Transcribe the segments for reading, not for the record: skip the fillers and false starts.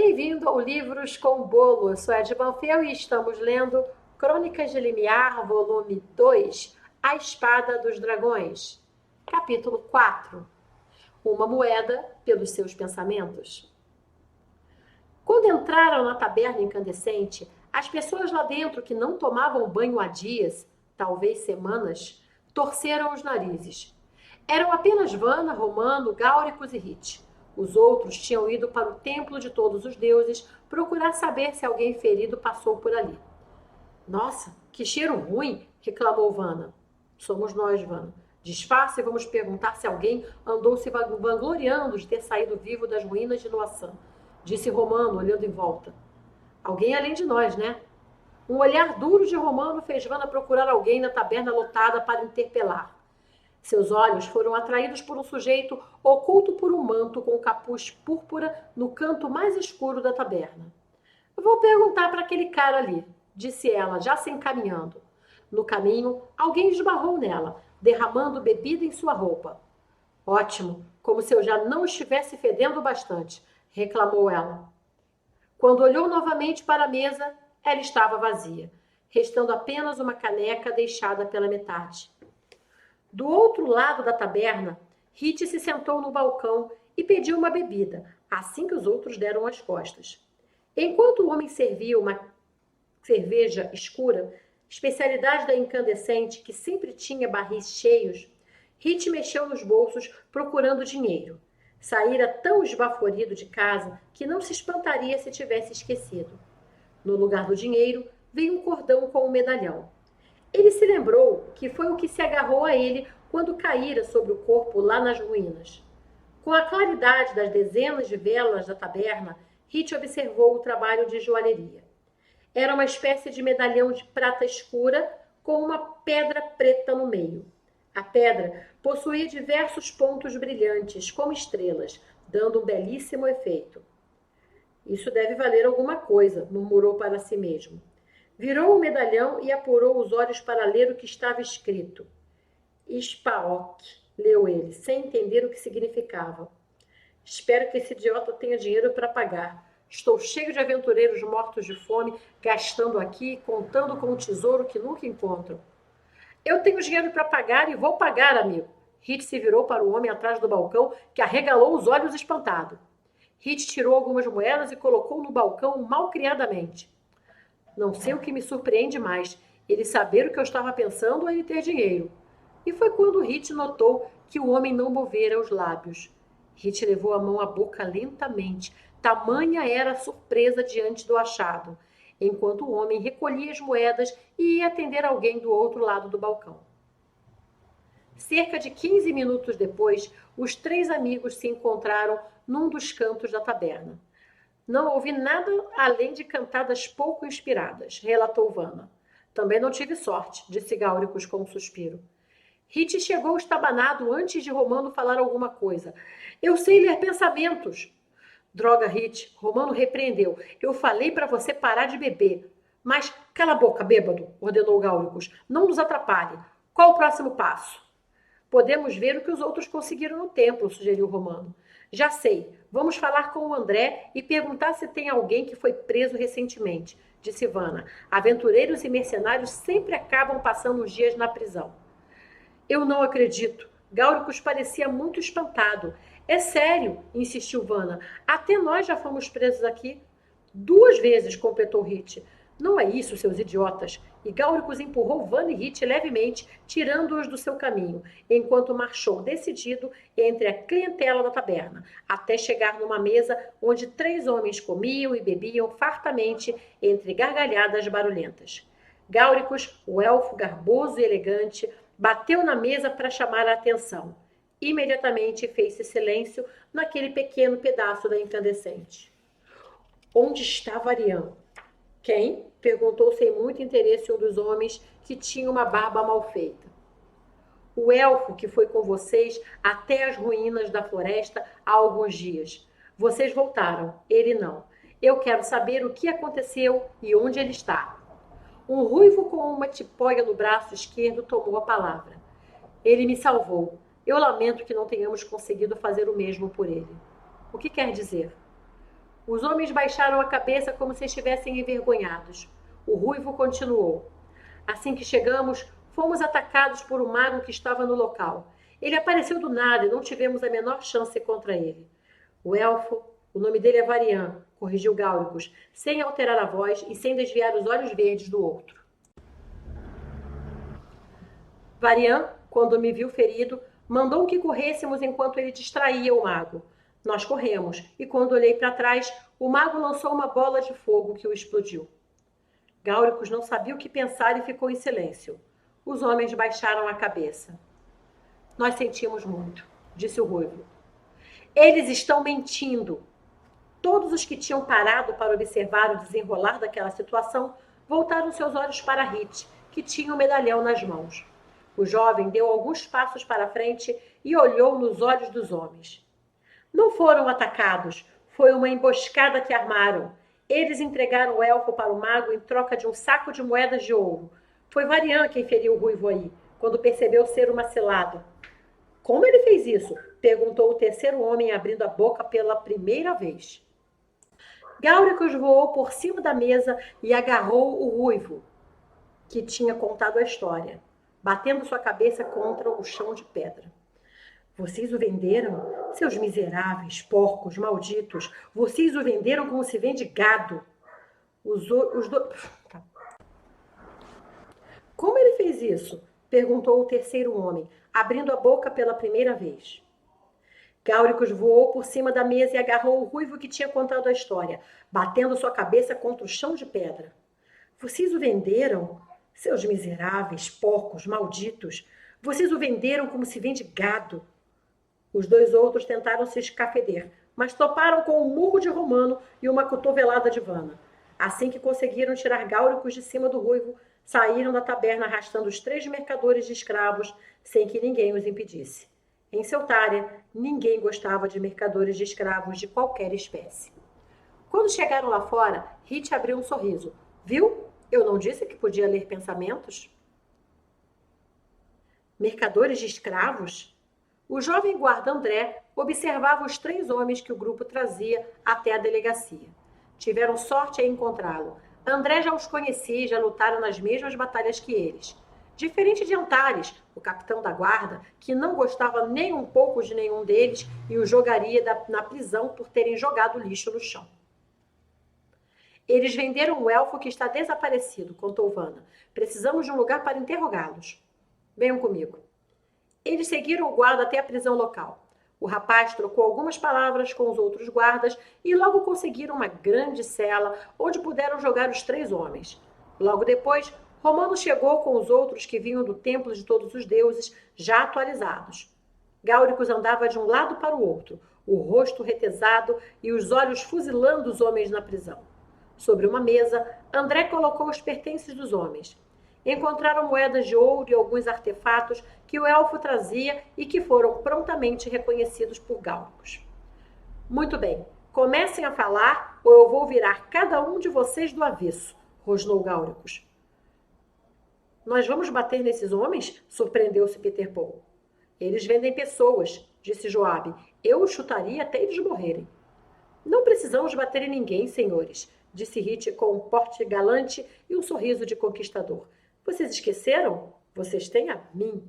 Bem-vindo ao Livros com Bolo. Eu sou Ed Banfel e estamos lendo Crônicas de Limiar, volume 2, A Espada dos Dragões. Capítulo 4. Uma moeda pelos seus pensamentos. Quando entraram na taberna incandescente, as pessoas lá dentro que não tomavam banho há dias, talvez semanas, torceram os narizes. Eram apenas Vana, Romano, Gáuricos e Hit. Os outros tinham ido para o templo de todos os deuses procurar saber se alguém ferido passou por ali. Nossa, que cheiro ruim! Reclamou Vana. Somos nós, Vana. Disfarce e vamos perguntar se alguém andou se vangloriando de ter saído vivo das ruínas de Noaçã, disse Romano, olhando em volta. Alguém além de nós, né? Um olhar duro de Romano fez Vana procurar alguém na taberna lotada para interpelar. Seus olhos foram atraídos por um sujeito oculto por um manto com capuz púrpura no canto mais escuro da taberna. Vou perguntar para aquele cara ali, disse ela, já se encaminhando. No caminho, alguém esbarrou nela, derramando bebida em sua roupa. Ótimo, como se eu já não estivesse fedendo bastante, reclamou ela. Quando olhou novamente para a mesa, ela estava vazia, restando apenas uma caneca deixada pela metade. Do outro lado da taberna, Hit se sentou no balcão e pediu uma bebida, assim que os outros deram as costas. Enquanto o homem servia uma cerveja escura, especialidade da incandescente que sempre tinha barris cheios, Hit mexeu nos bolsos procurando dinheiro. Saíra tão esbaforido de casa que não se espantaria se tivesse esquecido. No lugar do dinheiro, veio um cordão com um medalhão. Ele se lembrou que foi o que se agarrou a ele quando caíra sobre o corpo lá nas ruínas. Com a claridade das dezenas de velas da taberna, Hit observou o trabalho de joalheria. Era uma espécie de medalhão de prata escura com uma pedra preta no meio. A pedra possuía diversos pontos brilhantes, como estrelas, dando um belíssimo efeito. Isso deve valer alguma coisa, murmurou para si mesmo. Virou o medalhão e apurou os olhos para ler o que estava escrito. Ispaok, leu ele, sem entender o que significava. Espero que esse idiota tenha dinheiro para pagar. Estou cheio de aventureiros mortos de fome, gastando aqui, contando com um tesouro que nunca encontro. Eu tenho dinheiro para pagar e vou pagar, amigo. Hit se virou para o homem atrás do balcão, que arregalou os olhos espantado. Hit tirou algumas moedas e colocou no balcão malcriadamente. Não sei o que me surpreende mais, ele saber o que eu estava pensando ou ele ter dinheiro. E foi quando Hit notou que o homem não movera os lábios. Hit levou a mão à boca lentamente, tamanha era a surpresa diante do achado, enquanto o homem recolhia as moedas e ia atender alguém do outro lado do balcão. Cerca de 15 minutos depois, os três amigos se encontraram num dos cantos da taberna. Não ouvi nada além de cantadas pouco inspiradas, relatou Vana. Também não tive sorte, disse Gáuricos com um suspiro. Hit chegou estabanado antes de Romano falar alguma coisa. Eu sei ler pensamentos. Droga, Hit, Romano repreendeu. Eu falei para você parar de beber. Mas cala a boca, bêbado, ordenou Gáuricos. Não nos atrapalhe. Qual o próximo passo? Podemos ver o que os outros conseguiram no templo, sugeriu Romano. Já sei, vamos falar com o André e perguntar se tem alguém que foi preso recentemente, disse Vana. Aventureiros e mercenários sempre acabam passando os dias na prisão. Eu não acredito. Gáuricos parecia muito espantado. É sério, insistiu Vana. Até nós já fomos presos aqui. 2 vezes, completou Hit. Não é isso, seus idiotas. E Gáuricos empurrou Vana e Hit levemente, tirando-os do seu caminho, enquanto marchou decidido entre a clientela da taberna, até chegar numa mesa onde 3 homens comiam e bebiam fartamente entre gargalhadas barulhentas. Gáuricos, o elfo garboso e elegante, bateu na mesa para chamar a atenção. Imediatamente fez-se silêncio naquele pequeno pedaço da incandescente. Onde estava Ariane? Quem? Perguntou sem muito interesse um dos homens que tinha uma barba mal feita. O elfo que foi com vocês até as ruínas da floresta há alguns dias. Vocês voltaram, ele não. Eu quero saber o que aconteceu e onde ele está. Um ruivo com uma tipóia no braço esquerdo tomou a palavra. Ele me salvou. Eu lamento que não tenhamos conseguido fazer o mesmo por ele. O que quer dizer? Os homens baixaram a cabeça como se estivessem envergonhados. O ruivo continuou. Assim que chegamos, fomos atacados por um mago que estava no local. Ele apareceu do nada e não tivemos a menor chance contra ele. O elfo, o nome dele é Varian, corrigiu Gáuricos, sem alterar a voz e sem desviar os olhos verdes do outro. Varian, quando me viu ferido, mandou que corrêssemos enquanto ele distraía o mago. Nós corremos, e quando olhei para trás, o mago lançou uma bola de fogo que o explodiu. Gáuricos não sabia o que pensar e ficou em silêncio. Os homens baixaram a cabeça. Nós sentimos muito, disse o ruivo. Eles estão mentindo. Todos os que tinham parado para observar o desenrolar daquela situação voltaram seus olhos para Hit, que tinha o medalhão nas mãos. O jovem deu alguns passos para frente e olhou nos olhos dos homens. Não foram atacados, foi uma emboscada que armaram. Eles entregaram o elfo para o mago em troca de um saco de moedas de ouro. Foi Varian quem feriu o ruivo aí, quando percebeu ser uma cilada. Como ele fez isso? Perguntou o terceiro homem, abrindo a boca pela primeira vez. Gáuricos voou por cima da mesa e agarrou o ruivo, que tinha contado a história, batendo sua cabeça contra o chão de pedra. Vocês o venderam? Seus miseráveis, porcos, malditos. Vocês o venderam como se vende gado. Como ele fez isso? Perguntou o terceiro homem, abrindo a boca pela primeira vez. Gáuricos voou por cima da mesa e agarrou o ruivo que tinha contado a história, batendo sua cabeça contra o chão de pedra. Vocês o venderam? Seus miseráveis, porcos, malditos. Vocês o venderam como se vende gado. Os dois outros tentaram se escafeder, mas toparam com um murro de romano e uma cotovelada de vana. Assim que conseguiram tirar Gáuricos de cima do ruivo, saíram da taberna arrastando os 3 mercadores de escravos, sem que ninguém os impedisse. Em Seltária, ninguém gostava de mercadores de escravos de qualquer espécie. Quando chegaram lá fora, Hit abriu um sorriso. Viu? Eu não disse que podia ler pensamentos? Mercadores de escravos? O jovem guarda André observava os 3 homens que o grupo trazia até a delegacia. Tiveram sorte em encontrá-lo. André já os conhecia e já lutaram nas mesmas batalhas que eles. Diferente de Antares, o capitão da guarda, que não gostava nem um pouco de nenhum deles e os jogaria na prisão por terem jogado lixo no chão. Eles venderam um elfo que está desaparecido, contou Vanna. Precisamos de um lugar para interrogá-los. Venham comigo. Eles seguiram o guarda até a prisão local. O rapaz trocou algumas palavras com os outros guardas e logo conseguiram uma grande cela onde puderam jogar os 3 homens. Logo depois, Romano chegou com os outros que vinham do templo de todos os deuses, já atualizados. Gáuricos andava de um lado para o outro, o rosto retesado e os olhos fuzilando os homens na prisão. Sobre uma mesa, André colocou os pertences dos homens. Encontraram moedas de ouro e alguns artefatos que o elfo trazia e que foram prontamente reconhecidos por Gáuricos. Muito bem, comecem a falar ou eu vou virar cada um de vocês do avesso, rosnou Gáuricos. Nós vamos bater nesses homens? Surpreendeu-se Peter Paul. Eles vendem pessoas, disse Joabe. Eu os chutaria até eles morrerem. Não precisamos bater em ninguém, senhores, disse Hit com um porte galante e um sorriso de conquistador. Vocês esqueceram? Vocês têm a mim.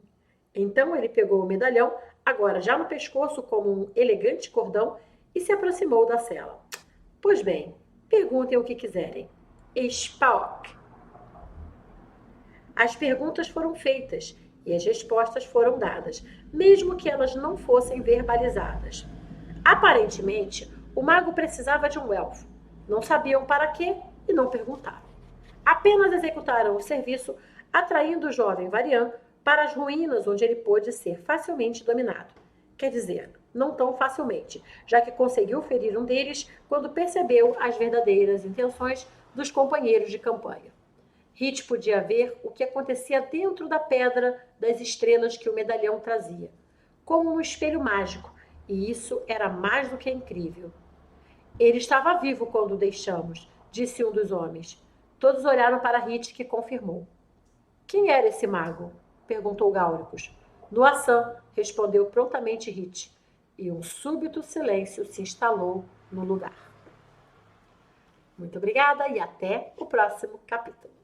Então ele pegou o medalhão, agora já no pescoço como um elegante cordão, e se aproximou da cela. Pois bem, perguntem o que quiserem. Spock. As perguntas foram feitas e as respostas foram dadas, mesmo que elas não fossem verbalizadas. Aparentemente, o mago precisava de um elfo. Não sabiam para quê e não perguntaram. Apenas executaram o serviço, atraindo o jovem Varian para as ruínas onde ele pôde ser facilmente dominado. Quer dizer, não tão facilmente, já que conseguiu ferir um deles quando percebeu as verdadeiras intenções dos companheiros de campanha. Hit podia ver o que acontecia dentro da pedra das estrelas que o medalhão trazia, como um espelho mágico, e isso era mais do que incrível. Ele estava vivo quando o deixamos, disse um dos homens. Todos olharam para Hit, que confirmou. Quem era esse mago? Perguntou Gáuricos. Noasan, respondeu prontamente Hit, e um súbito silêncio se instalou no lugar. Muito obrigada e até o próximo capítulo.